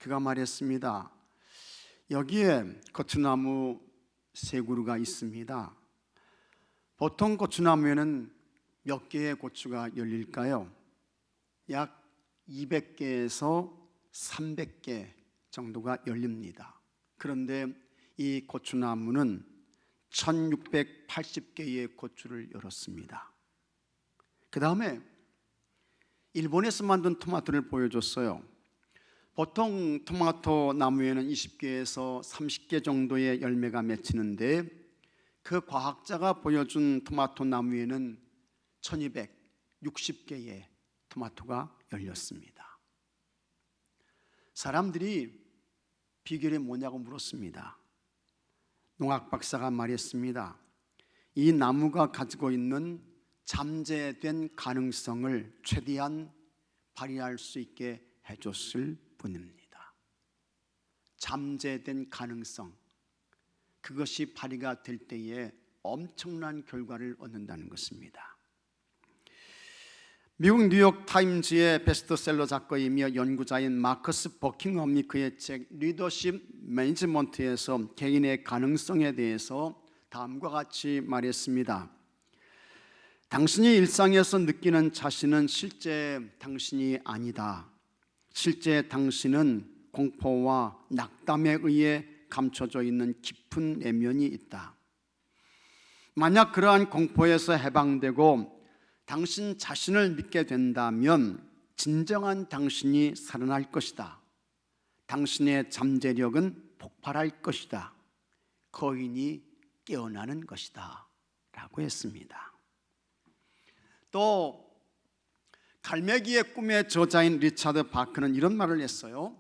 그가 말했습니다. 여기에 고추나무 세 그루가 있습니다. 보통 고추나무에는 몇 개의 고추가 열릴까요? 약 200개에서 300개 정도가 열립니다. 그런데 이 고추나무는 1680개의 고추를 열었습니다. 그 다음에 일본에서 만든 토마토를 보여줬어요. 보통 토마토 나무에는 20개에서 30개 정도의 열매가 맺히는데 그 과학자가 보여준 토마토 나무에는 1260개의 토마토가 열렸습니다. 사람들이 비결이 뭐냐고 물었습니다. 농학 박사가 말했습니다. 이 나무가 가지고 있는 잠재된 가능성을 최대한 발휘할 수 있게 해줬을 뿐입니다. 잠재된 가능성, 그것이 발휘가 될 때에 엄청난 결과를 얻는다는 것입니다. 미국 뉴욕 타임즈의 베스트셀러 작가이며 연구자인 마커스 버킹엄이 그의 책 리더십 매니지먼트에서 개인의 가능성에 대해서 다음과 같이 말했습니다. 당신이 일상에서 느끼는 자신은 실제 당신이 아니다. 실제 당신은 공포와 낙담에 의해 감춰져 있는 깊은 내면이 있다. 만약 그러한 공포에서 해방되고 당신 자신을 믿게 된다면 진정한 당신이 살아날 것이다. 당신의 잠재력은 폭발할 것이다. 거인이 깨어나는 것이다 라고 했습니다. 또 갈매기의 꿈의 저자인 리차드 바크는 이런 말을 했어요.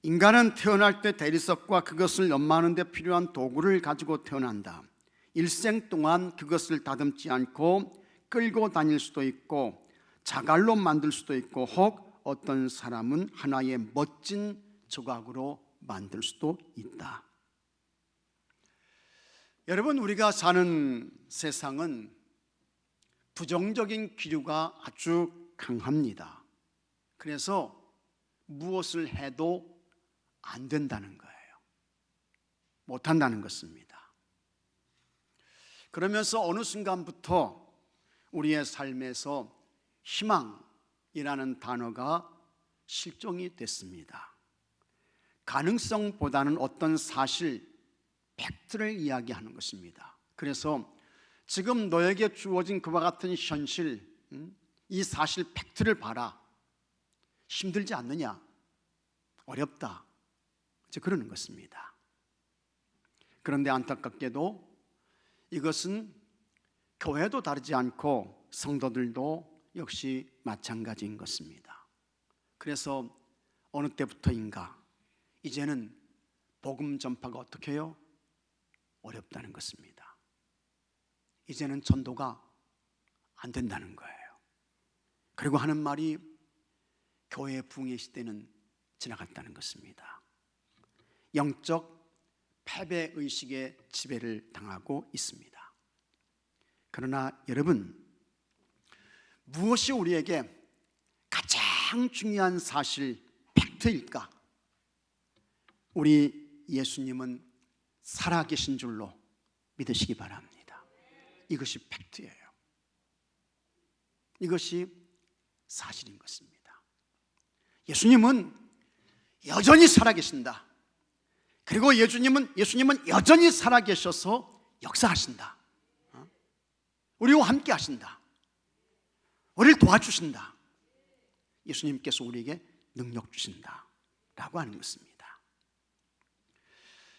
인간은 태어날 때 대리석과 그것을 연마하는 데 필요한 도구를 가지고 태어난다. 일생 동안 그것을 다듬지 않고 끌고 다닐 수도 있고 자갈로 만들 수도 있고 혹 어떤 사람은 하나의 멋진 조각으로 만들 수도 있다. 여러분, 우리가 사는 세상은 부정적인 기류가 아주 강합니다. 그래서 무엇을 해도 안 된다는 거예요. 못한다는 것입니다. 그러면서 어느 순간부터 우리의 삶에서 희망이라는 단어가 실종이 됐습니다. 가능성보다는 어떤 사실, 팩트를 이야기하는 것입니다. 그래서 지금 너에게 주어진 그와 같은 현실, 이 사실 팩트를 봐라. 힘들지 않느냐? 어렵다. 이제 그러는 것입니다. 그런데 안타깝게도 이것은 교회도 다르지 않고 성도들도 역시 마찬가지인 것입니다. 그래서 어느 때부터인가 이제는 복음 전파가 어떻게 해요? 어렵다는 것입니다. 이제는 전도가 안 된다는 거예요. 그리고 하는 말이 교회의 부흥의 시대는 지나갔다는 것입니다. 영적 패배의식의 지배를 당하고 있습니다. 그러나 여러분, 무엇이 우리에게 가장 중요한 사실, 팩트일까? 우리 예수님은 살아계신 줄로 믿으시기 바랍니다. 이것이 팩트예요. 이것이 사실인 것입니다. 예수님은 여전히 살아계신다. 그리고 예수님은 여전히 살아계셔서 역사하신다. 우리와 함께 하신다. 우리를 도와주신다. 예수님께서 우리에게 능력 주신다 라고 하는 것입니다.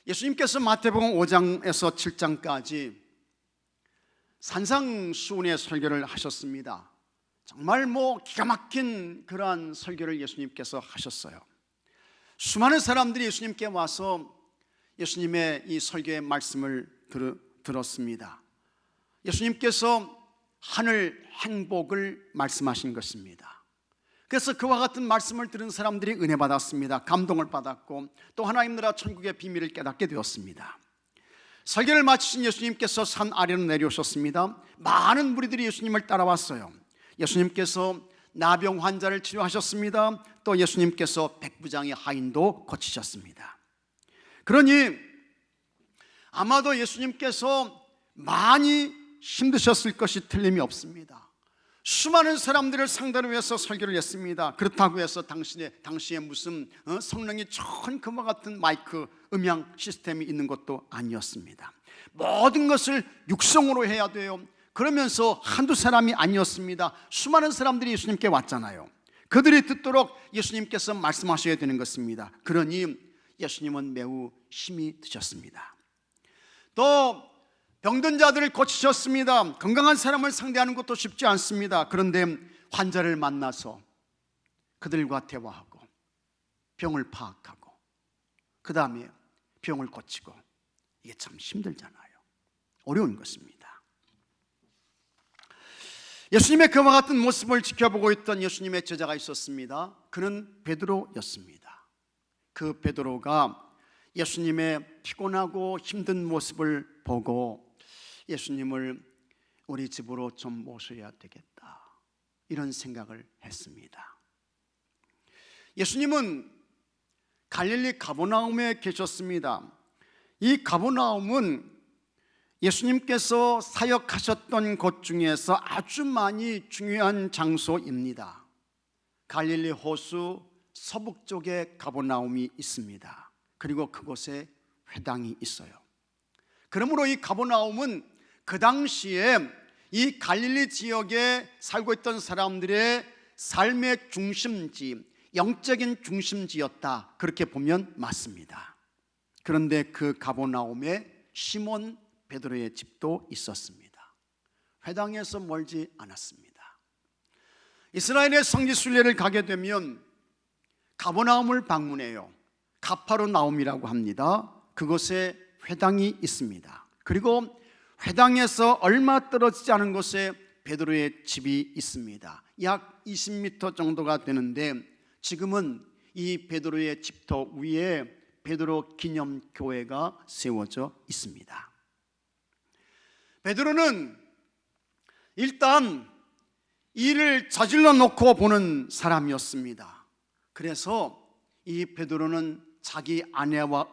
예수님께서 마태복음 5장에서 7장까지 산상수훈의 설교를 하셨습니다. 정말 기가 막힌 그러한 설교를 예수님께서 하셨어요. 수많은 사람들이 예수님께 와서 예수님의 이 설교의 말씀을 들었습니다. 예수님께서 하늘 행복을 말씀하신 것입니다. 그래서 그와 같은 말씀을 들은 사람들이 은혜 받았습니다. 감동을 받았고 또 하나님 나라 천국의 비밀을 깨닫게 되었습니다. 설교를 마치신 예수님께서 산 아래로 내려오셨습니다. 많은 무리들이 예수님을 따라왔어요. 예수님께서 나병 환자를 치료하셨습니다. 또 예수님께서 백부장의 하인도 고치셨습니다. 그러니 아마도 예수님께서 많이 힘드셨을 것이 틀림이 없습니다. 수많은 사람들을 상대로 해서 설교를 했습니다. 그렇다고 해서 당시에 무슨 성능이 좋은 그와 같은 마이크 음향 시스템이 있는 것도 아니었습니다. 모든 것을 육성으로 해야 돼요. 그러면서 한두 사람이 아니었습니다. 수많은 사람들이 예수님께 왔잖아요. 그들이 듣도록 예수님께서 말씀하셔야 되는 것입니다. 그러니 예수님은 매우 힘이 드셨습니다. 또 병든 자들을 고치셨습니다. 건강한 사람을 상대하는 것도 쉽지 않습니다. 그런데 환자를 만나서 그들과 대화하고 병을 파악하고 그 다음에 병을 고치고, 이게 참 힘들잖아요. 어려운 것입니다. 예수님의 그와 같은 모습을 지켜보고 있던 예수님의 제자가 있었습니다. 그는 베드로였습니다. 그 베드로가 예수님의 피곤하고 힘든 모습을 보고 예수님을 우리 집으로 좀 모셔야 되겠다, 이런 생각을 했습니다. 예수님은 갈릴리 가버나움에 계셨습니다. 이 가버나움은 예수님께서 사역하셨던 곳 중에서 아주 많이 중요한 장소입니다. 갈릴리 호수 서북 쪽에 가버나움이 있습니다. 그리고 그곳에 회당이 있어요. 그러므로 이 가버나움은 그 당시에 이 갈릴리 지역에 살고 있던 사람들의 삶의 중심지, 영적인 중심지였다, 그렇게 보면 맞습니다. 그런데 그 가버나움에 시몬 베드로의 집도 있었습니다. 회당에서 멀지 않았습니다. 이스라엘의 성지 순례를 가게 되면 가버나움을 방문해요. 가파르나움이라고 합니다. 그곳에 회당이 있습니다. 그리고 회당에서 얼마 떨어지지 않은 곳에 베드로의 집이 있습니다. 약 20m 정도가 되는데 지금은 이 베드로의 집터 위에 베드로 기념교회가 세워져 있습니다. 베드로는 일단 일을 저질러 놓고 보는 사람이었습니다. 그래서 이 베드로는 자기 아내와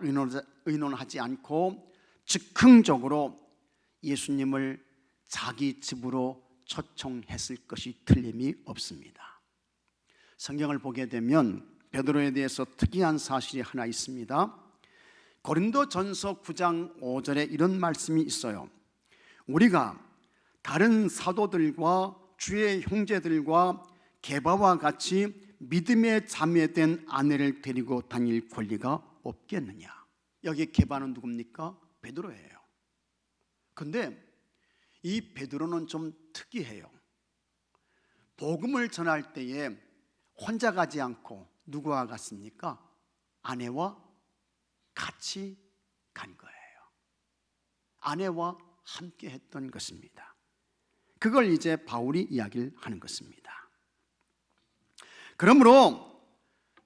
의논하지 않고 즉흥적으로 예수님을 자기 집으로 초청했을 것이 틀림이 없습니다. 성경을 보게 되면 베드로에 대해서 특이한 사실이 하나 있습니다. 고린도전서 9장 5절에 이런 말씀이 있어요. 우리가 다른 사도들과 주의 형제들과 게바와 같이 믿음의 자매된 아내를 데리고 다닐 권리가 없겠느냐. 여기 게바는 누굽니까? 베드로예요. 근데 이 베드로는 좀 특이해요. 복음을 전할 때에 혼자 가지 않고 누구와 갔습니까? 아내와 같이 간 거예요. 아내와 함께 했던 것입니다. 그걸 이제 바울이 이야기를 하는 것입니다. 그러므로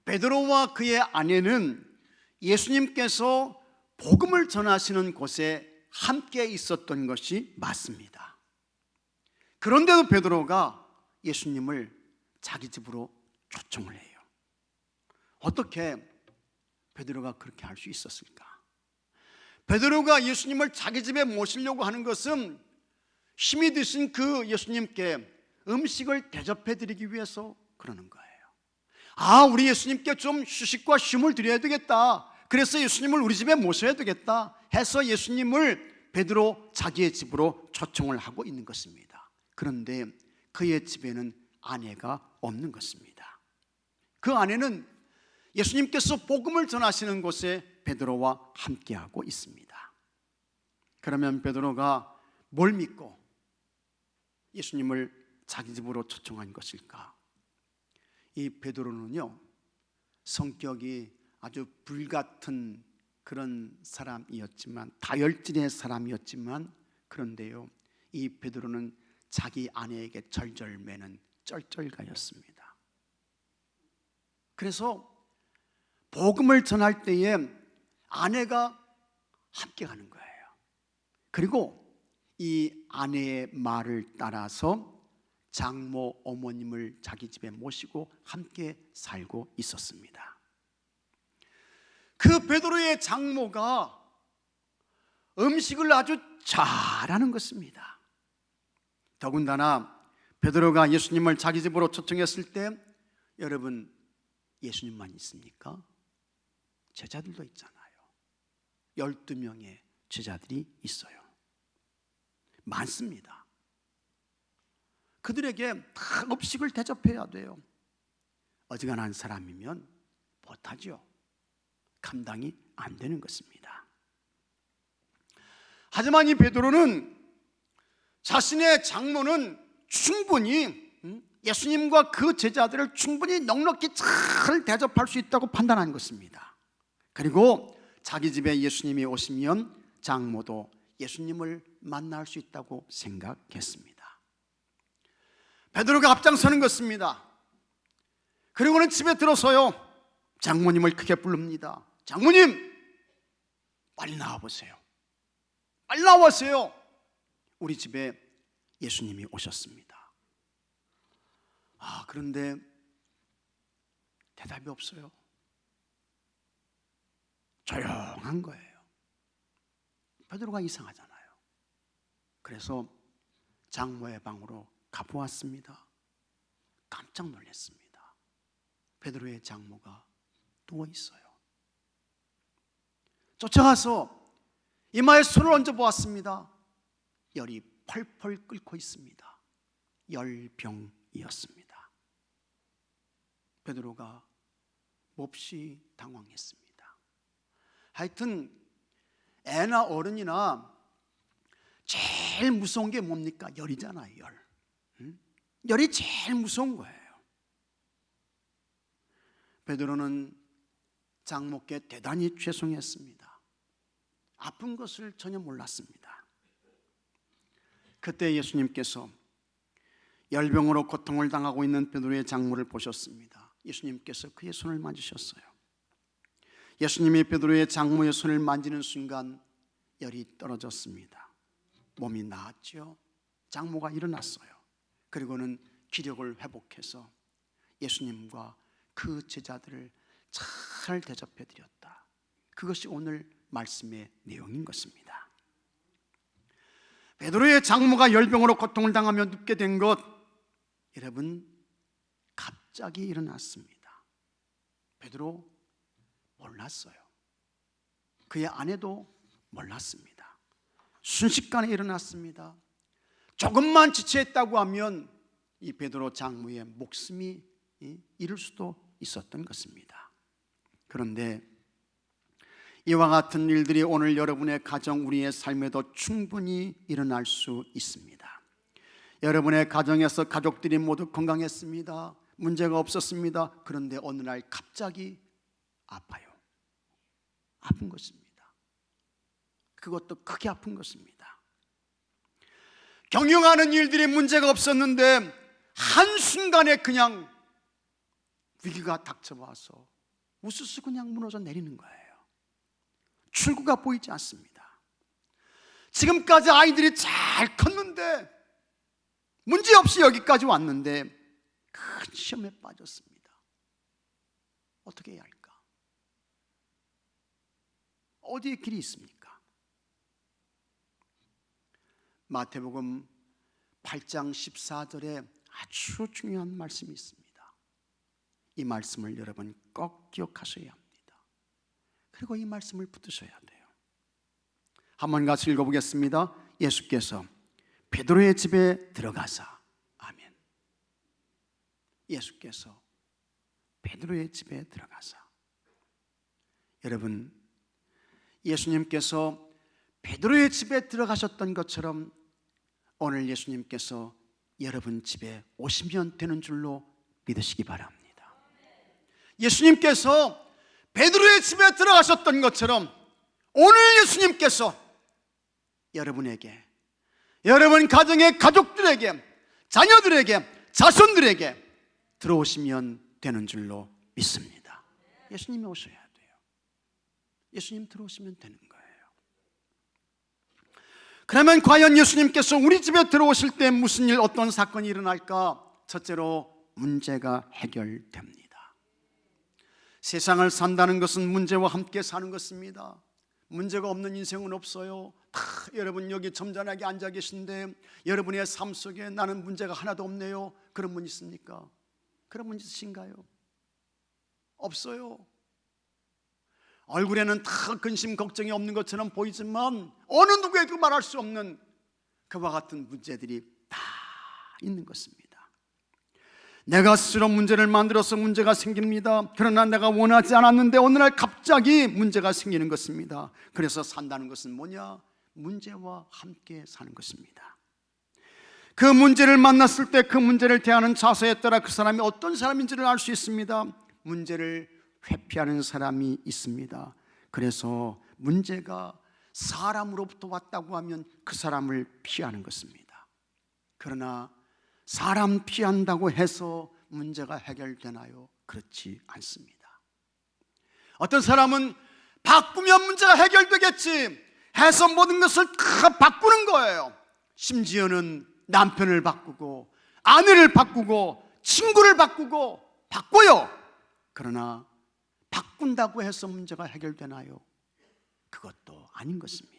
베드로와 그의 아내는 예수님께서 복음을 전하시는 곳에 함께 있었던 것이 맞습니다. 그런데도 베드로가 예수님을 자기 집으로 초청을 해요. 어떻게 베드로가 그렇게 할 수 있었을까? 베드로가 예수님을 자기 집에 모시려고 하는 것은 힘이 드신 그 예수님께 음식을 대접해 드리기 위해서 그러는 거예요. 우리 예수님께 좀 휴식과 쉼을 드려야 되겠다, 그래서 예수님을 우리 집에 모셔야 되겠다 해서 예수님을 베드로 자기의 집으로 초청을 하고 있는 것입니다. 그런데 그의 집에는 아내가 없는 것입니다. 그 아내는 예수님께서 복음을 전하시는 곳에 베드로와 함께하고 있습니다. 그러면 베드로가 뭘 믿고 예수님을 자기 집으로 초청한 것일까? 이 베드로는요, 성격이 아주 불같은 그런 사람이었지만, 다혈질의 사람이었지만, 그런데요, 이 베드로는 자기 아내에게 절절매는 쩔쩔가였습니다. 그래서 복음을 전할 때에 아내가 함께 가는 거예요. 그리고 이 아내의 말을 따라서 장모 어머님을 자기 집에 모시고 함께 살고 있었습니다. 그 베드로의 장모가 음식을 아주 잘하는 것입니다. 더군다나 베드로가 예수님을 자기 집으로 초청했을 때, 여러분, 예수님만 있습니까? 제자들도 있잖아요. 12명의 제자들이 있어요. 많습니다. 그들에게 다 음식을 대접해야 돼요. 어지간한 사람이면 못하죠. 감당이 안 되는 것입니다. 하지만 이 베드로는 자신의 장모는 충분히 예수님과 그 제자들을 충분히 넉넉히 잘 대접할 수 있다고 판단한 것입니다. 그리고 자기 집에 예수님이 오시면 장모도 예수님을 만날 수 있다고 생각했습니다. 베드로가 앞장서는 것입니다. 그리고는 집에 들어서요, 장모님을 크게 부릅니다. 장모님, 빨리 나와보세요. 빨리 나와보세요. 우리 집에 예수님이 오셨습니다. 그런데 대답이 없어요. 조용한 거예요. 베드로가 이상하잖아요. 그래서 장모의 방으로 가보았습니다. 깜짝 놀랐습니다. 베드로의 장모가 누워 있어요. 쫓아가서 이마에 손을 얹어 보았습니다. 열이 펄펄 끓고 있습니다. 열병이었습니다. 베드로가 몹시 당황했습니다. 하여튼 애나 어른이나 제일 무서운 게 뭡니까? 열이잖아요. 열. 열이 제일 무서운 거예요. 베드로는 장모께 대단히 죄송했습니다. 아픈 것을 전혀 몰랐습니다. 그때 예수님께서 열병으로 고통을 당하고 있는 베드로의 장모를 보셨습니다. 예수님께서 그의 손을 만지셨어요. 예수님이 베드로의 장모의 손을 만지는 순간 열이 떨어졌습니다. 몸이 나았죠. 장모가 일어났어요. 그리고는 기력을 회복해서 예수님과 그 제자들을 잘 대접해 드렸다. 그것이 오늘 말씀의 내용인 것입니다. 베드로의 장모가 열병으로 고통을 당하며 눕게 된 것, 여러분, 갑자기 일어났습니다. 베드로 몰랐어요. 그의 아내도 몰랐습니다. 순식간에 일어났습니다. 조금만 지체했다고 하면 이 베드로 장모의 목숨이 잃을 수도 있었던 것입니다. 그런데 이와 같은 일들이 오늘 여러분의 가정, 우리의 삶에도 충분히 일어날 수 있습니다. 여러분의 가정에서 가족들이 모두 건강했습니다. 문제가 없었습니다. 그런데 어느 날 갑자기 아파요. 아픈 것입니다. 그것도 크게 아픈 것입니다. 경영하는 일들이 문제가 없었는데 한순간에 그냥 위기가 닥쳐와서 우수수 그냥 무너져 내리는 거예요. 출구가 보이지 않습니다. 지금까지 아이들이 잘 컸는데, 문제없이 여기까지 왔는데 큰 시험에 빠졌습니다. 어떻게 해야 할까? 어디에 길이 있습니까? 마태복음 8장 14절에 아주 중요한 말씀이 있습니다. 이 말씀을 여러분 꼭 기억하셔야 합니다. 그리고 이 말씀을 붙드셔야 돼요. 한번 같이 읽어보겠습니다. 예수께서 베드로의 집에 들어가사. 아멘. 예수께서 베드로의 집에 들어가사. 여러분, 예수님께서 베드로의 집에 들어가셨던 것처럼 오늘 예수님께서 여러분 집에 오시면 되는 줄로 믿으시기 바랍니다. 예수님께서 베드로의 집에 들어가셨던 것처럼 오늘 예수님께서 여러분에게, 여러분 가정의 가족들에게, 자녀들에게, 자손들에게 들어오시면 되는 줄로 믿습니다. 예수님이 오셔야 돼요. 예수님 들어오시면 되는 거예요. 그러면 과연 예수님께서 우리 집에 들어오실 때 무슨 일, 어떤 사건이 일어날까? 첫째로 문제가 해결됩니다. 세상을 산다는 것은 문제와 함께 사는 것입니다. 문제가 없는 인생은 없어요. 다 여러분 여기 점잖하게 앉아 계신데 여러분의 삶 속에 나는 문제가 하나도 없네요, 그런 분 있습니까? 그런 분 있으신가요? 없어요. 얼굴에는 다 근심 걱정이 없는 것처럼 보이지만 어느 누구에도 말할 수 없는 그와 같은 문제들이 다 있는 것입니다. 내가 스스로 문제를 만들어서 문제가 생깁니다. 그러나 내가 원하지 않았는데 어느 날 갑자기 문제가 생기는 것입니다. 그래서 산다는 것은 뭐냐? 문제와 함께 사는 것입니다. 그 문제를 만났을 때 그 문제를 대하는 자세에 따라 그 사람이 어떤 사람인지를 알 수 있습니다. 문제를 회피하는 사람이 있습니다. 그래서 문제가 사람으로부터 왔다고 하면 그 사람을 피하는 것입니다. 그러나 사람 피한다고 해서 문제가 해결되나요? 그렇지 않습니다. 어떤 사람은 바꾸면 문제가 해결되겠지 해서 모든 것을 다 바꾸는 거예요. 심지어는 남편을 바꾸고 아내를 바꾸고 친구를 바꾸고 바꿔요. 그러나 바꾼다고 해서 문제가 해결되나요? 그것도 아닌 것입니다.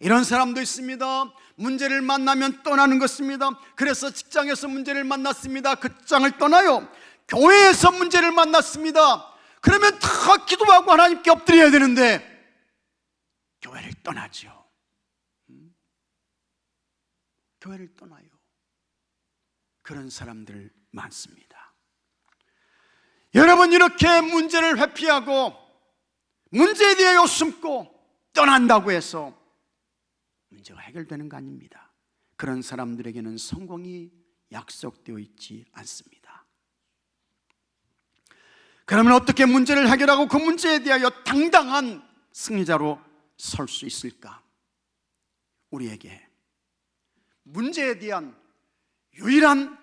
이런 사람도 있습니다. 문제를 만나면 떠나는 것입니다. 그래서 직장에서 문제를 만났습니다. 그 직장을 떠나요. 교회에서 문제를 만났습니다. 그러면 다 기도하고 하나님께 엎드려야 되는데 교회를 떠나죠. 교회를 떠나요. 그런 사람들 많습니다. 여러분, 이렇게 문제를 회피하고 문제에 대하여 숨고 떠난다고 해서 문제가 해결되는 거 아닙니다. 그런 사람들에게는 성공이 약속되어 있지 않습니다. 그러면 어떻게 문제를 해결하고 그 문제에 대하여 당당한 승리자로 설 수 있을까? 우리에게 문제에 대한 유일한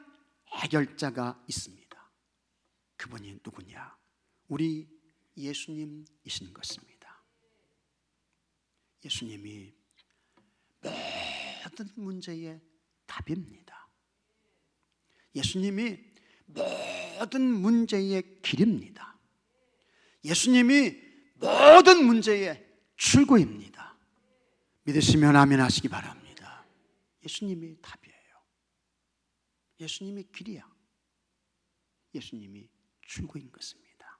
해결자가 있습니다. 그분이 누구냐? 우리 예수님이신 것입니다. 예수님이 모든 문제의 답입니다. 예수님이 모든 문제의 길입니다. 예수님이 모든 문제의 출구입니다. 믿으시면 아멘 하시기 바랍니다. 예수님이 답이에요. 예수님이 길이야. 예수님이 출구인 것입니다.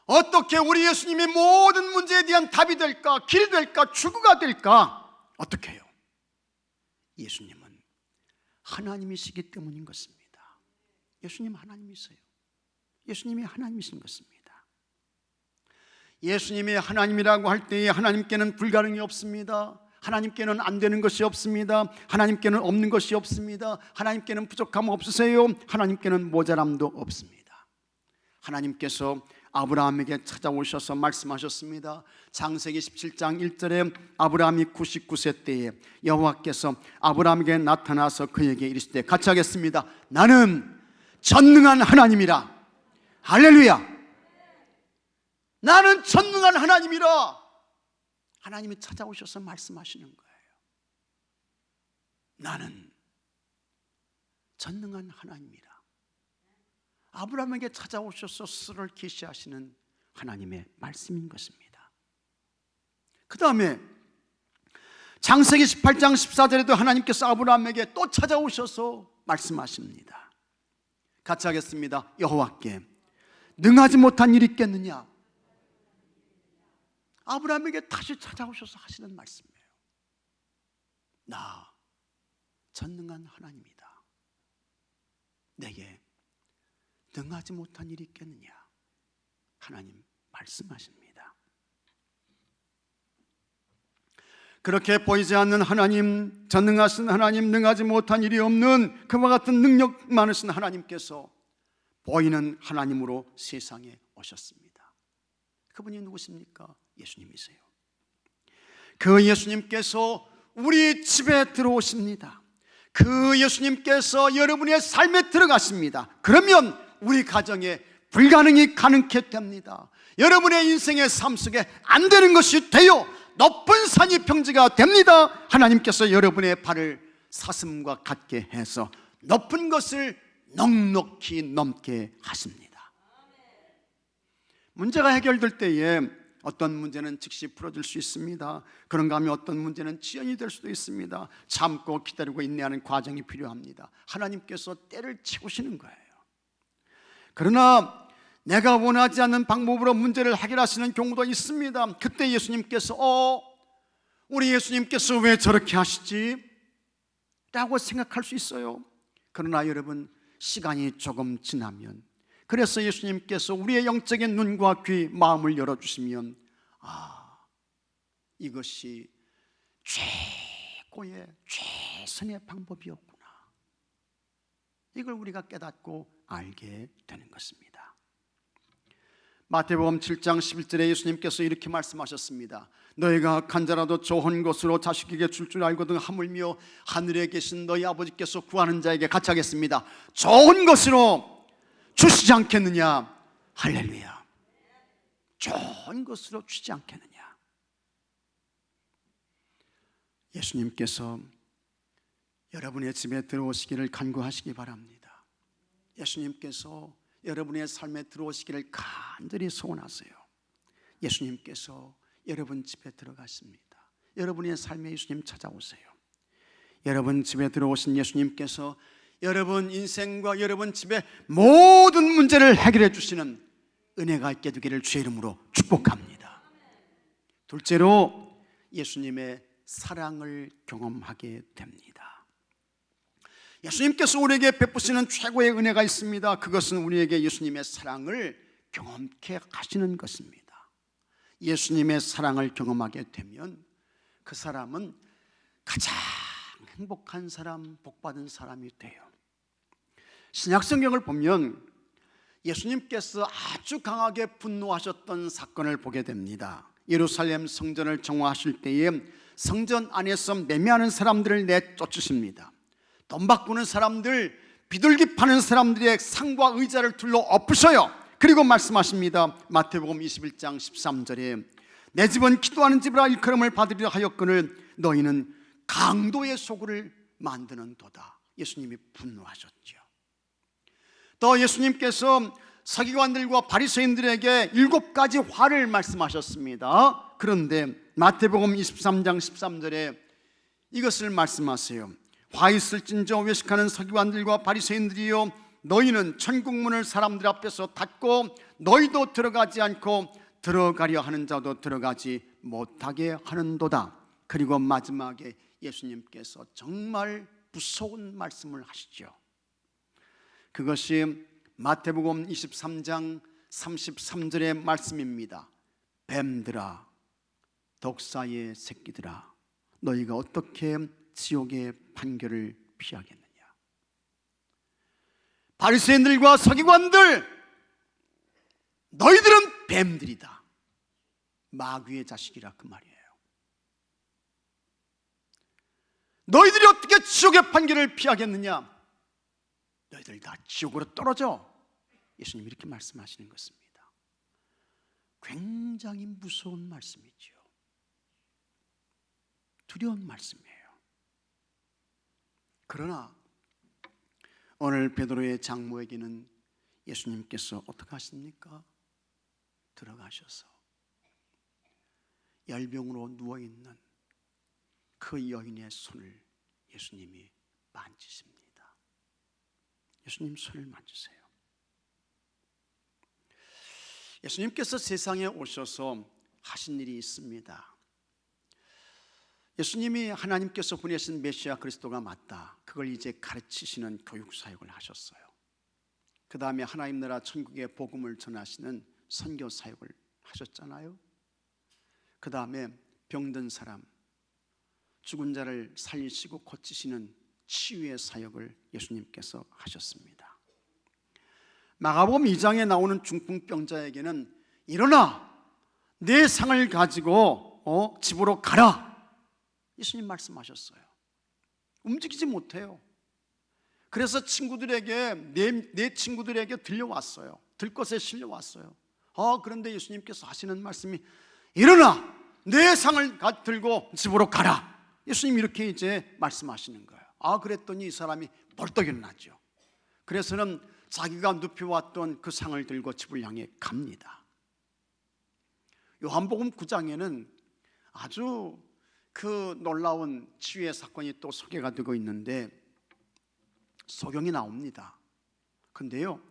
어떻게 우리 예수님이 모든 문제에 대한 답이 될까? 길이 될까? 출구가 될까? 어떻게 해요? 예수님은 하나님이시기 때문인 것입니다. 예수님 하나님이세요. 예수님이 하나님이신 것입니다. 예수님이 하나님이라고 할 때에 하나님께는 불가능이 없습니다. 하나님께는 안 되는 것이 없습니다. 하나님께는 없는 것이 없습니다. 하나님께는 부족함 없으세요. 하나님께는 모자람도 없습니다. 하나님께서 아브라함에게 찾아오셔서 말씀하셨습니다. 창세기 17장 1절에 아브라함이 99세 때에 여호와께서 아브라함에게 나타나서 그에게 이르시되, 같이 하겠습니다. 나는 전능한 하나님이라. 할렐루야. 나는 전능한 하나님이라. 하나님이 찾아오셔서 말씀하시는 거예요. 나는 전능한 하나님이라. 아브라함에게 찾아오셔서 스스로를 계시하시는 하나님의 말씀인 것입니다. 그 다음에 창세기 18장 14절에도 하나님께서 아브라함에게 또 찾아오셔서 말씀하십니다. 같이 하겠습니다. 여호와께 능하지 못한 일이 있겠느냐? 아브라함에게 다시 찾아오셔서 하시는 말씀이에요. 나 전능한 하나님이다. 내게 능하지 못한 일이 있겠느냐? 하나님 말씀하십니다. 그렇게 보이지 않는 하나님, 전능하신 하나님, 능하지 못한 일이 없는 그와 같은 능력 많으신 하나님께서 보이는 하나님으로 세상에 오셨습니다. 그분이 누구십니까? 예수님이세요. 그 예수님께서 우리 집에 들어오십니다. 그 예수님께서 여러분의 삶에 들어가십니다. 그러면 우리 가정에 불가능이 가능케 됩니다. 여러분의 인생의 삶 속에 안 되는 것이 되어 높은 산이 평지가 됩니다. 하나님께서 여러분의 발을 사슴과 같게 해서 높은 것을 넉넉히 넘게 하십니다. 문제가 해결될 때에 어떤 문제는 즉시 풀어질 수 있습니다. 그런가 하면 어떤 문제는 지연이 될 수도 있습니다. 참고 기다리고 인내하는 과정이 필요합니다. 하나님께서 때를 채우시는 거예요. 그러나 내가 원하지 않는 방법으로 문제를 해결하시는 경우도 있습니다. 그때 예수님께서 우리 예수님께서 왜 저렇게 하시지? 라고 생각할 수 있어요. 그러나 여러분, 시간이 조금 지나면, 그래서 예수님께서 우리의 영적인 눈과 귀, 마음을 열어주시면 이것이 최고의 최선의 방법이었구나, 이걸 우리가 깨닫고 알게 되는 것입니다. 마태복음 7장 11절에 예수님께서 이렇게 말씀하셨습니다. 너희가 간자라도 좋은 것으로 자식에게 줄 줄 알거든 하물며 하늘에 계신 너희 아버지께서 구하는 자에게 같이 하겠습니다. 좋은 것으로 주시지 않겠느냐? 할렐루야. 좋은 것으로 주시지 않겠느냐? 예수님께서 여러분의 집에 들어오시기를 간구하시기 바랍니다. 예수님께서 여러분의 삶에 들어오시기를 간절히 소원하세요. 예수님께서 여러분 집에 들어가십니다. 여러분의 삶에 예수님 찾아오세요. 여러분 집에 들어오신 예수님께서 여러분 인생과 여러분 집의 모든 문제를 해결해 주시는 은혜가 있게 되기를 주의 이름으로 축복합니다. 둘째로, 예수님의 사랑을 경험하게 됩니다. 예수님께서 우리에게 베푸시는 최고의 은혜가 있습니다. 그것은 우리에게 예수님의 사랑을 경험케 하시는 것입니다. 예수님의 사랑을 경험하게 되면 그 사람은 가장 행복한 사람, 복받은 사람이 돼요. 신약성경을 보면 예수님께서 아주 강하게 분노하셨던 사건을 보게 됩니다. 예루살렘 성전을 정화하실 때에 성전 안에서 매매하는 사람들을 내쫓으십니다. 돈 바꾸는 사람들, 비둘기 파는 사람들의 상과 의자를 둘러 엎으셔요. 그리고 말씀하십니다. 마태복음 21장 13절에 내 집은 기도하는 집이라 일컬음을 받으리라 하였거늘 너희는 강도의 소굴을 만드는 도다. 예수님이 분노하셨죠. 또 예수님께서 서기관들과 바리새인들에게 7가지 화를 말씀하셨습니다. 그런데 마태복음 23장 13절에 이것을 말씀하세요. 화 있을진저 외식하는 서기관들과 바리새인들이여, 너희는 천국문을 사람들 앞에서 닫고 너희도 들어가지 않고 들어가려 하는 자도 들어가지 못하게 하는도다. 그리고 마지막에 예수님께서 정말 무서운 말씀을 하시죠. 그것이 마태복음 23장 33절의 말씀입니다. 뱀들아, 독사의 새끼들아, 너희가 어떻게 지옥의 판결을 피하겠느냐? 바리새인들과 서기관들, 너희들은 뱀들이다. 마귀의 자식이라 그 말이에요. 너희들이 어떻게 지옥의 판결을 피하겠느냐? 너희들 다 지옥으로 떨어져. 예수님 이렇게 말씀하시는 것입니다. 굉장히 무서운 말씀이죠. 두려운 말씀이에요. 그러나 오늘 베드로의 장모에게는 예수님께서 어떻게 하십니까? 들어가셔서 열병으로 누워있는 그 여인의 손을 예수님이 만지십니다. 예수님 손을 만지세요. 예수님께서 세상에 오셔서 하신 일이 있습니다. 예수님이 하나님께서 보내신 메시아 그리스도가 맞다, 그걸 이제 가르치시는 교육사역을 하셨어요. 그 다음에 하나님 나라 천국의 복음을 전하시는 선교 사역을 하셨잖아요. 그 다음에 병든 사람, 죽은 자를 살리시고 고치시는 치유의 사역을 예수님께서 하셨습니다. 마가복음 2장에 나오는 중풍병자에게는 일어나 내 상을 가지고 집으로 가라, 예수님 말씀하셨어요. 움직이지 못해요. 그래서 친구들에게 내 친구들에게 들려왔어요. 들것에 실려왔어요. 그런데 예수님께서 하시는 말씀이 일어나 내 상을 들고 집으로 가라. 예수님 이렇게 이제 말씀하시는 거예요. 그랬더니 이 사람이 벌떡 일어나죠. 그래서는 자기가 눕혀왔던 그 상을 들고 집을 향해 갑니다. 요한복음 9장에는 아주 그 놀라운 치유의 사건이 또 소개가 되고 있는데 소경이 나옵니다. 근데요,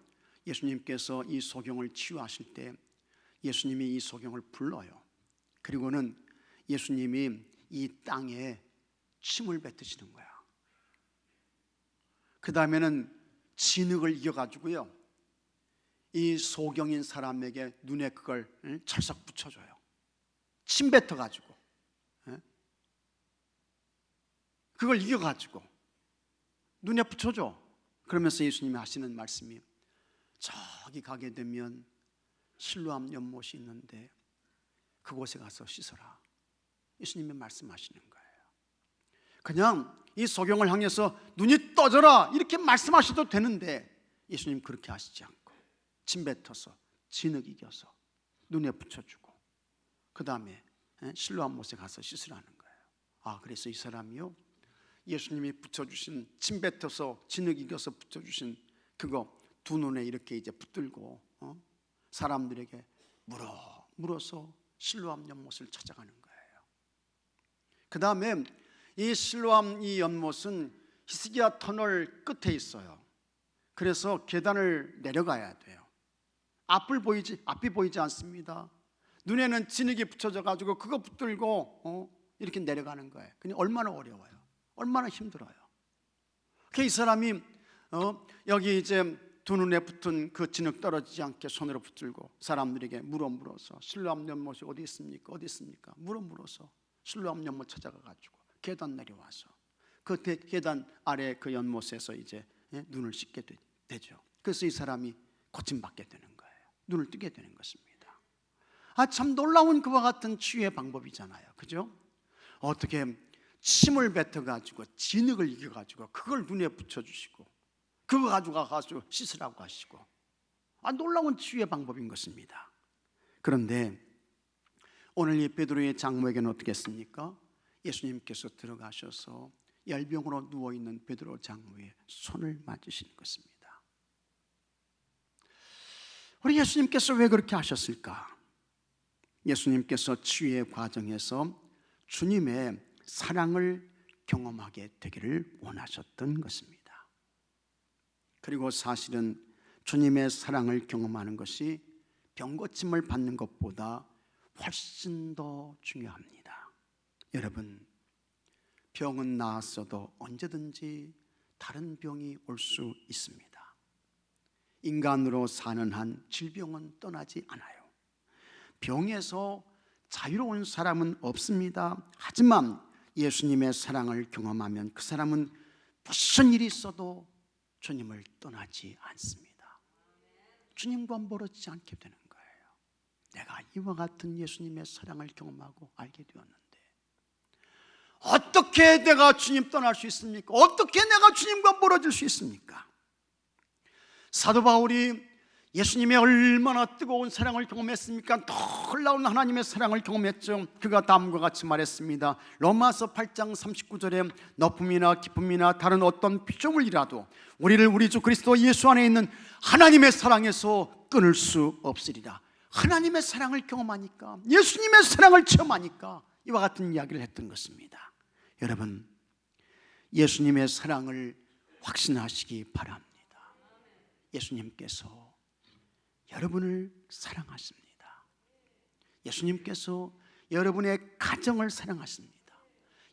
예수님께서 이 소경을 치유하실 때 예수님이 이 소경을 불러요. 그리고는 예수님이 이 땅에 침을 뱉으시는 거야. 그 다음에는 진흙을 이겨가지고요, 이 소경인 사람에게 눈에 그걸 철썩 붙여줘요. 침 뱉어가지고 그걸 이겨가지고 눈에 붙여줘. 그러면서 예수님이 하시는 말씀이, 저기 가게 되면 실로암 연못이 있는데 그곳에 가서 씻어라. 예수님이 말씀하시는 거예요. 그냥 이 소경을 향해서 눈이 떠져라 이렇게 말씀하셔도 되는데 예수님 그렇게 하시지 않고 침 뱉어서 진흙 이겨서 눈에 붙여주고 그 다음에 실로암 못에 가서 씻으라는 거예요. 그래서 이 사람이요, 예수님이 붙여주신, 침 뱉어서 진흙 이겨서 붙여주신 그거 두 눈에 이렇게 이제 붙들고 사람들에게 물어서 실로암 연못을 찾아가는 거예요. 그 다음에 이 실로암 이 연못은 히스기야 터널 끝에 있어요. 그래서 계단을 내려가야 돼요. 앞이 보이지 않습니다. 눈에는 진흙이 붙여져 가지고 그거 붙들고 이렇게 내려가는 거예요. 그냥 얼마나 어려워요. 얼마나 힘들어요. 이 사람이 여기 이제 두 눈에 붙은 그 진흙 떨어지지 않게 손으로 붙들고 사람들에게 물어서 실로암 연못이 어디 있습니까? 어디 있습니까? 물어서 실로암 연못 찾아가 가지고 계단 내려와서 그 계단 아래 그 연못에서 이제 눈을 씻게 되죠. 그래서 이 사람이 고침받게 되는 거예요. 눈을 뜨게 되는 것입니다. 참 놀라운 그와 같은 치유의 방법이잖아요. 그죠? 어떻게 침을 뱉어가지고 진흙을 이겨가지고 그걸 눈에 붙여주시고 그거 가지고 씻으라고 하시고, 놀라운 치유의 방법인 것입니다. 그런데 오늘 이 베드로의 장모에게는 어떻게 했습니까? 예수님께서 들어가셔서 열병으로 누워있는 베드로 장모의 손을 만지시는 것입니다. 우리 예수님께서 왜 그렇게 하셨을까? 예수님께서 치유의 과정에서 주님의 사랑을 경험하게 되기를 원하셨던 것입니다. 그리고 사실은 주님의 사랑을 경험하는 것이 병고침을 받는 것보다 훨씬 더 중요합니다. 여러분, 병은 나았어도 언제든지 다른 병이 올 수 있습니다. 인간으로 사는 한 질병은 떠나지 않아요. 병에서 자유로운 사람은 없습니다. 하지만 예수님의 사랑을 경험하면 그 사람은 무슨 일이 있어도 주님을 떠나지 않습니다. 주님과 멀어지지 않게 되는 거예요. 내가 이와 같은 예수님의 사랑을 경험하고 알게 되었는데 어떻게 내가 주님 떠날 수 있습니까? 어떻게 내가 주님과 멀어질 수 있습니까? 사도 바울이 예수님의 얼마나 뜨거운 사랑을 경험했습니까? 놀라운 하나님의 사랑을 경험했죠. 그가 다음과 같이 말했습니다. 로마서 8장 39절에 높음이나 깊음이나 다른 어떤 피조물이라도 우리를 우리 주 그리스도 예수 안에 있는 하나님의 사랑에서 끊을 수 없으리라. 하나님의 사랑을 경험하니까, 예수님의 사랑을 체험하니까 이와 같은 이야기를 했던 것입니다. 여러분, 예수님의 사랑을 확신하시기 바랍니다. 예수님께서 여러분을 사랑하십니다. 예수님께서 여러분의 가정을 사랑하십니다.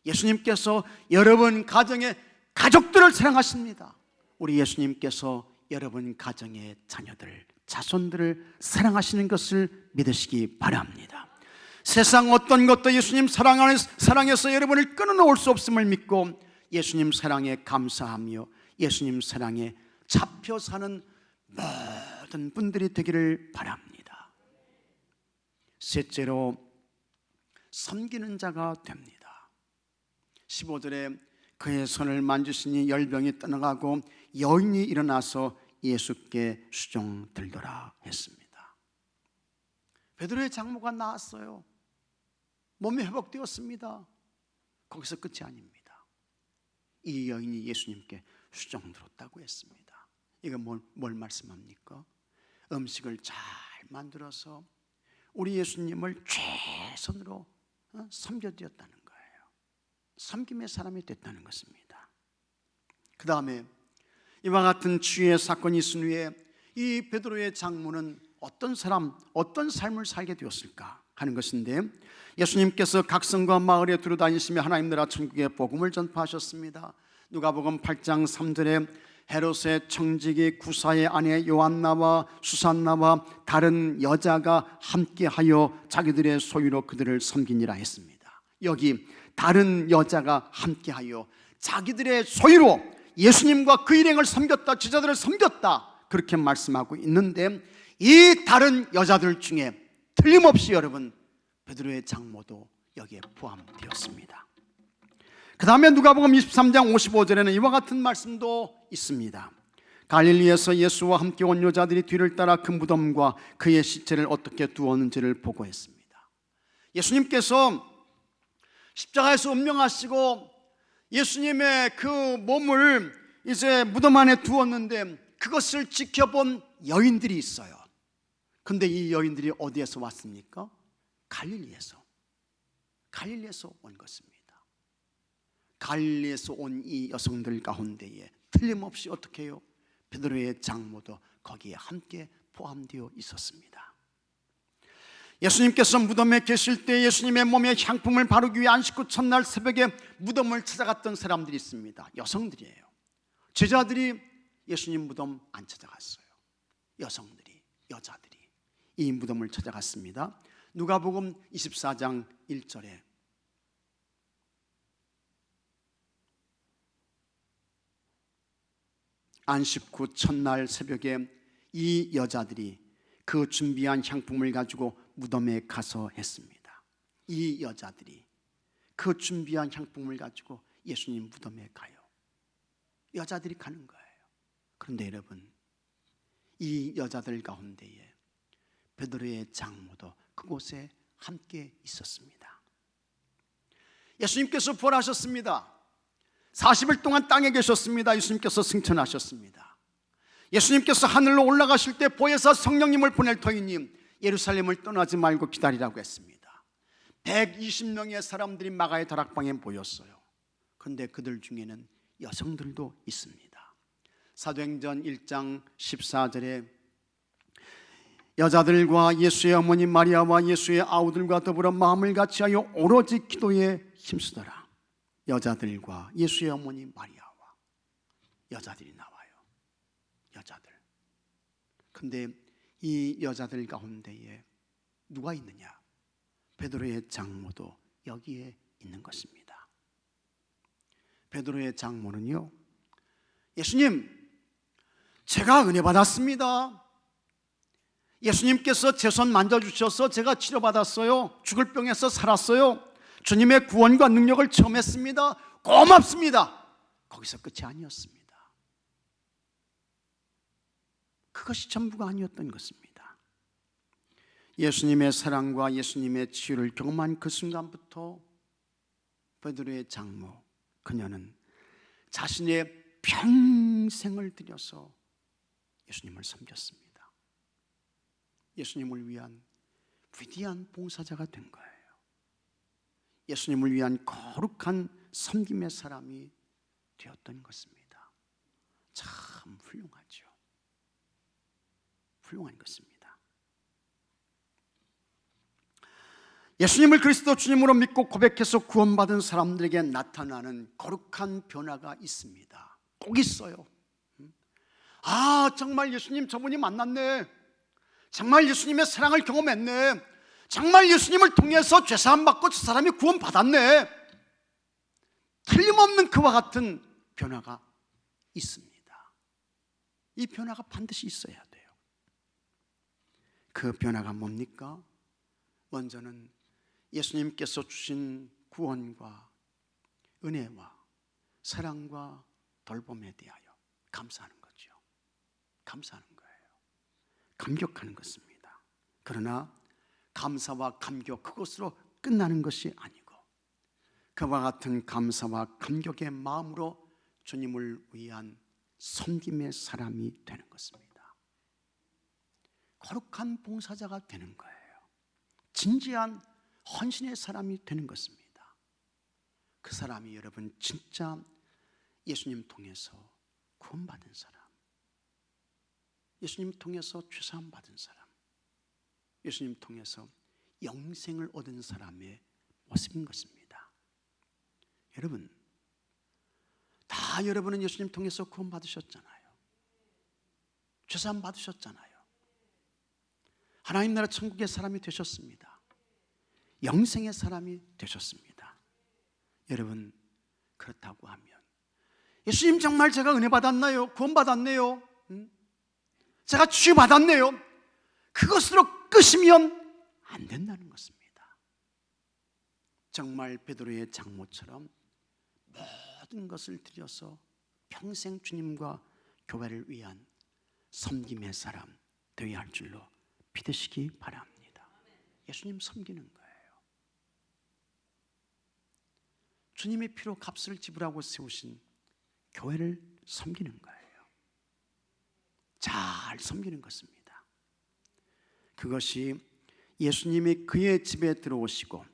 예수님께서 여러분 가정의 가족들을 사랑하십니다. 우리 예수님께서 여러분 가정의 자녀들, 자손들을 사랑하시는 것을 믿으시기 바랍니다. 세상 어떤 것도 예수님 사랑에서 여러분을 끊어놓을 수 없음을 믿고 예수님 사랑에 감사하며 예수님 사랑에 잡혀 사는 모든 분들이 되기를 바랍니다. 셋째로, 섬기는 자가 됩니다. 15절에 그의 손을 만지시니 열병이 떠나가고 여인이 일어나서 예수께 수종들더라 했습니다. 베드로의 장모가 나았어요. 몸이 회복되었습니다. 거기서 끝이 아닙니다. 이 여인이 예수님께 수종 들었다고 했습니다. 이거 뭘 말씀합니까? 음식을 잘 만들어서 우리 예수님을 최선으로 섬겨드렸다는 거예요. 섬김의 사람이 됐다는 것입니다. 그 다음에 이와 같은 치유의 사건이 있은 후에 이 베드로의 장모는 어떤 사람, 어떤 삶을 살게 되었을까 하는 것인데, 예수님께서 각 성과 마을에 두루다니시며 하나님 나라 천국의 복음을 전파하셨습니다. 누가복음 8장 3절에 헤롯의 청지기 구사의 아내 요한나와 수산나와 다른 여자가 함께하여 자기들의 소유로 그들을 섬기니라 했습니다. 여기 다른 여자가 함께하여 자기들의 소유로 예수님과 그 일행을 섬겼다, 제자들을 섬겼다, 그렇게 말씀하고 있는데, 이 다른 여자들 중에 틀림없이 여러분 베드로의 장모도 여기에 포함되었습니다. 그 다음에 누가복음 23장 55절에는 이와 같은 말씀도 있습니다. 갈릴리에서 예수와 함께 온 여자들이 뒤를 따라 그 무덤과 그의 시체를 어떻게 두었는지를 보고했습니다. 예수님께서 십자가에서 운명하시고 예수님의 그 몸을 이제 무덤 안에 두었는데 그것을 지켜본 여인들이 있어요. 근데 이 여인들이 어디에서 왔습니까? 갈릴리에서 온 것입니다. 갈릴리에서 온 이 여성들 가운데에 틀림없이 어떻게 해요? 베드로의 장모도 거기에 함께 포함되어 있었습니다. 예수님께서 무덤에 계실 때 예수님의 몸에 향품을 바르기 위해 안식 후 첫날 새벽에 무덤을 찾아갔던 사람들이 있습니다. 여성들이에요. 제자들이 예수님 무덤 안 찾아갔어요. 여자들이 이 무덤을 찾아갔습니다. 누가복음 24장 1절에 안식 후 첫날 새벽에 이 여자들이 그 준비한 향품을 가지고 무덤에 가서 했습니다. 이 여자들이 그 준비한 향품을 가지고 예수님 무덤에 가요. 여자들이 가는 거예요. 그런데 여러분, 이 여자들 가운데에 베드로의 장모도 그곳에 함께 있었습니다. 예수님께서 부활하셨습니다. 40일 동안 땅에 계셨습니다. 예수님께서 승천하셨습니다. 예수님께서 하늘로 올라가실 때 보혜사 성령님을 보낼 터이니 예루살렘을 떠나지 말고 기다리라고 했습니다. 120명의 사람들이 마가의 다락방에 모였어요. 그런데 그들 중에는 여성들도 있습니다. 사도행전 1장 14절에 여자들과 예수의 어머니 마리아와 예수의 아우들과 더불어 마음을 같이하여 오로지 기도에 힘쓰더라. 여자들과 예수의 어머니 마리아와 여자들이 나와요. 여자들. 근데 이 여자들 가운데에 누가 있느냐? 베드로의 장모도 여기에 있는 것입니다. 베드로의 장모는요, 예수님, 제가 은혜 받았습니다. 예수님께서 제 손 만져주셔서 제가 치료받았어요. 죽을 병에서 살았어요. 주님의 구원과 능력을 체험했습니다. 고맙습니다. 거기서 끝이 아니었습니다. 그것이 전부가 아니었던 것입니다. 예수님의 사랑과 예수님의 치유를 경험한 그 순간부터 베드로의 장모, 그녀는 자신의 평생을 들여서 예수님을 섬겼습니다. 예수님을 위한 위대한 봉사자가 된 거예요. 예수님을 위한 거룩한 섬김의 사람이 되었던 것입니다. 참 훌륭하죠. 훌륭한 것입니다. 예수님을 그리스도 주님으로 믿고 고백해서 구원받은 사람들에게 나타나는 거룩한 변화가 있습니다. 꼭 있어요. 아, 정말 예수님 저분이 만났네. 정말 예수님의 사랑을 경험했네. 정말 예수님을 통해서 죄사함 받고 저 사람이 구원받았네. 틀림없는 그와 같은 변화가 있습니다. 이 변화가 반드시 있어야 돼요. 그 변화가 뭡니까? 먼저는 예수님께서 주신 구원과 은혜와 사랑과 돌봄에 대하여 감사하는 거죠. 감사하는 거예요. 감격하는 것입니다. 그러나 감사와 감격, 그것으로 끝나는 것이 아니고 그와 같은 감사와 감격의 마음으로 주님을 위한 섬김의 사람이 되는 것입니다. 거룩한 봉사자가 되는 거예요. 진지한 헌신의 사람이 되는 것입니다. 그 사람이 여러분 진짜 예수님 통해서 구원받은 사람, 예수님 통해서 죄사함 받은 사람, 예수님 통해서 영생을 얻은 사람의 모습인 것입니다. 여러분, 다 여러분은 예수님 통해서 구원받으셨잖아요. 죄사함 받으셨잖아요. 하나님 나라 천국의 사람이 되셨습니다. 영생의 사람이 되셨습니다. 여러분, 그렇다고 하면 예수님 정말 제가 은혜 받았나요? 구원 받았네요? 제가 치유 받았네요? 그것으로 끝이면 안 된다는 것입니다. 정말 베드로의 장모처럼 모든 것을 들여서 평생 주님과 교회를 위한 섬김의 사람 되어야 할 줄로 믿으시기 바랍니다. 예수님 섬기는 거예요. 주님의 피로 값을 지불하고 세우신 교회를 섬기는 거예요. 잘 섬기는 것입니다. 그것이 예수님이 그의 집에 들어오시고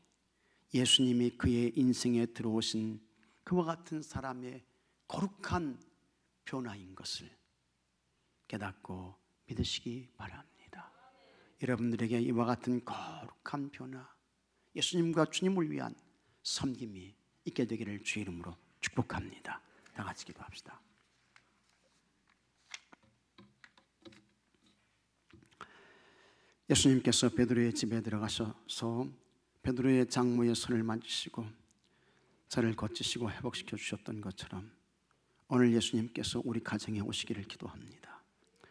예수님이 그의 인생에 들어오신 그와 같은 사람의 거룩한 변화인 것을 깨닫고 믿으시기 바랍니다. 여러분들에게 이와 같은 거룩한 변화, 예수님과 주님을 위한 섬김이 있게 되기를 주의 이름으로 축복합니다. 다 같이 기도합시다. 예수님께서 베드로의 집에 들어가셔서 베드로의 장모의 손을 만지시고 저를 거치시고 회복시켜 주셨던 것처럼 오늘 예수님께서 우리 가정에 오시기를 기도합니다.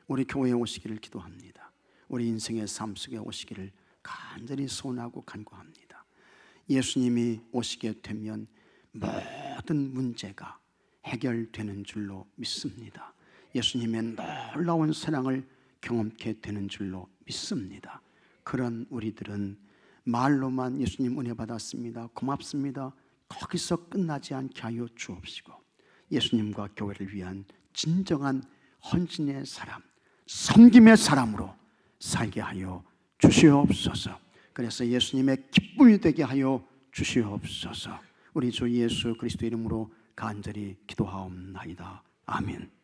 우리 교회에 오시기를 기도합니다. 우리 인생의 삶 속에 오시기를 간절히 소원하고 간구합니다. 예수님이 오시게 되면 모든 문제가 해결되는 줄로 믿습니다. 예수님의 놀라운 사랑을 경험케 되는 줄로 믿습니다. 그런 우리들은 말로만 예수님 은혜 받았습니다, 고맙습니다, 거기서 끝나지 않게 하여 주옵시고 예수님과 교회를 위한 진정한 헌신의 사람, 섬김의 사람으로 살게 하여 주시옵소서. 그래서 예수님의 기쁨이 되게 하여 주시옵소서. 우리 주 예수 그리스도 이름으로 간절히 기도하옵나이다. 아멘.